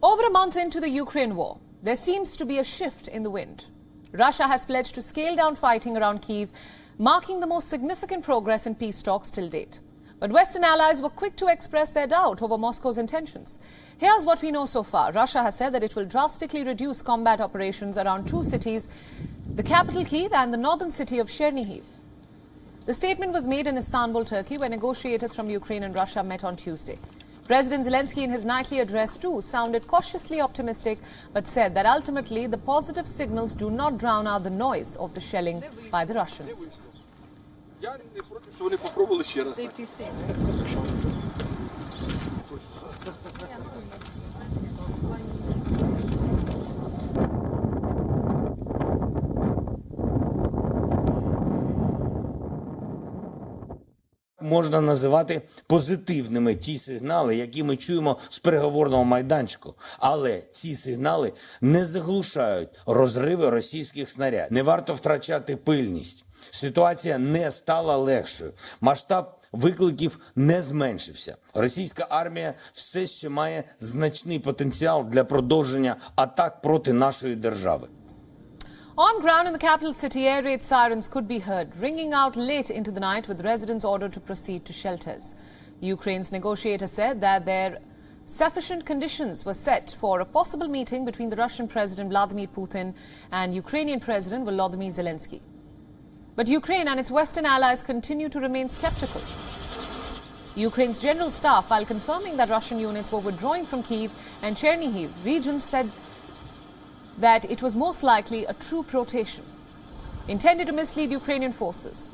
Over a month into the Ukraine war, there seems to be a shift in the wind. Russia has pledged to scale down fighting around Kyiv, marking the most significant progress in peace talks till date. But Western allies were quick to express their doubt over Moscow's intentions. Here's what we know so far. Russia has said that it will drastically reduce combat operations around two cities, the capital Kyiv and the northern city of Chernihiv. The statement was made in Istanbul, Turkey, where negotiators from Ukraine and Russia met on Tuesday. President Zelensky in his nightly address too sounded cautiously optimistic, but said that ultimately the positive signals do not drown out the noise of the shelling by the Russians. Можна називати позитивними ті сигнали, які ми чуємо з переговорного майданчику. Але ці сигнали не заглушають розриви російських снарядів. Не варто втрачати пильність. Ситуація не стала легшою. Масштаб викликів не зменшився. Російська армія все ще має значний потенціал для продовження атак проти нашої держави. On ground in the capital city, air raid sirens could be heard, ringing out late into the night with residents ordered to proceed to shelters. Ukraine's negotiator said that there sufficient conditions were set for a possible meeting between the Russian President Vladimir Putin and Ukrainian President Volodymyr Zelensky. But Ukraine and its Western allies continue to remain skeptical. Ukraine's general staff, while confirming that Russian units were withdrawing from Kyiv and Chernihiv regions, said that it was most likely a troop rotation intended to mislead Ukrainian forces.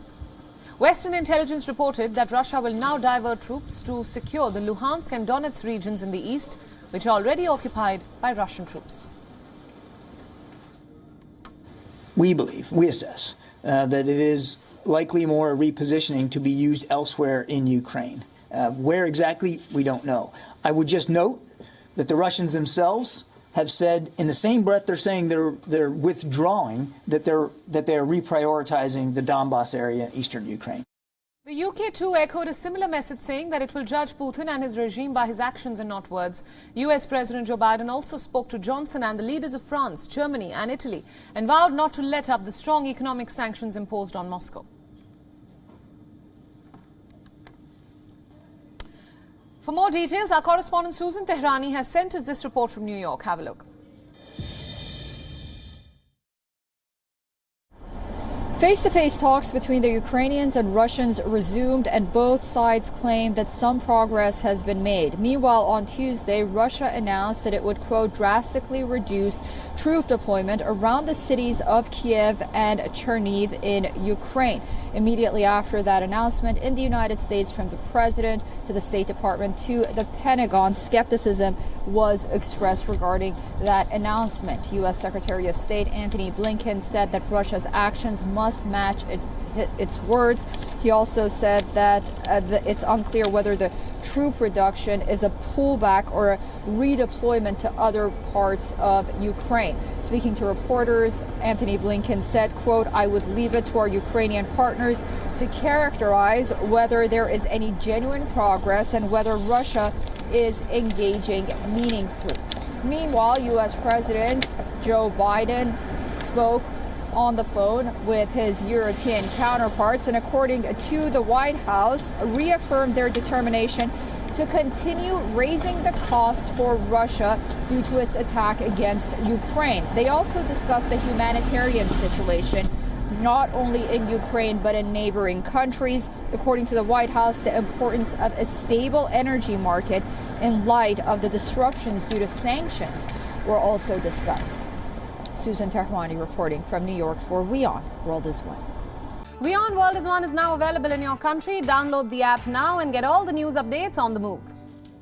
Western intelligence reported that Russia will now divert troops to secure the Luhansk and Donetsk regions in the east, which are already occupied by Russian troops. We assess that it is likely more a repositioning to be used elsewhere in Ukraine. Where exactly, we don't know. I would just note that the Russians themselves have said, in the same breath they're saying they're withdrawing, that they are reprioritizing the Donbas area in eastern Ukraine. The UK too echoed a similar message, saying that it will judge Putin and his regime by his actions and not words. US President Joe Biden also spoke to Johnson and the leaders of France, Germany and Italy and vowed not to let up the strong economic sanctions imposed on Moscow. For more details, our correspondent Susan Tehrani has sent us this report from New York. Have a look. Face-to-face talks between the Ukrainians and Russians resumed, and both sides claimed that some progress has been made. Meanwhile, on Tuesday, Russia announced that it would, quote, drastically reduce troop deployment around the cities of Kyiv and Chernihiv in Ukraine. Immediately after that announcement in the United States, from the president to the State Department to the Pentagon, skepticism was expressed regarding that announcement. U.S. Secretary of State Antony Blinken said that Russia's actions must match its words. He also said that it's unclear whether the troop reduction is a pullback or a redeployment to other parts of Ukraine. Speaking to reporters, Antony Blinken said, quote, I would leave it to our Ukrainian partners to characterize whether there is any genuine progress and whether Russia is engaging meaningfully. Meanwhile, U.S. President Joe Biden spoke on the phone with his European counterparts and, according to the White House, reaffirmed their determination to continue raising the costs for Russia due to its attack against Ukraine. They also discussed the humanitarian situation, not only in Ukraine but in neighboring countries. According to the White House, the importance of a stable energy market in light of the disruptions due to sanctions were also discussed. Susan Tehrani reporting from New York for WION World is One. WION World is One is now available in your country. Download the app now and get all the news updates on the move.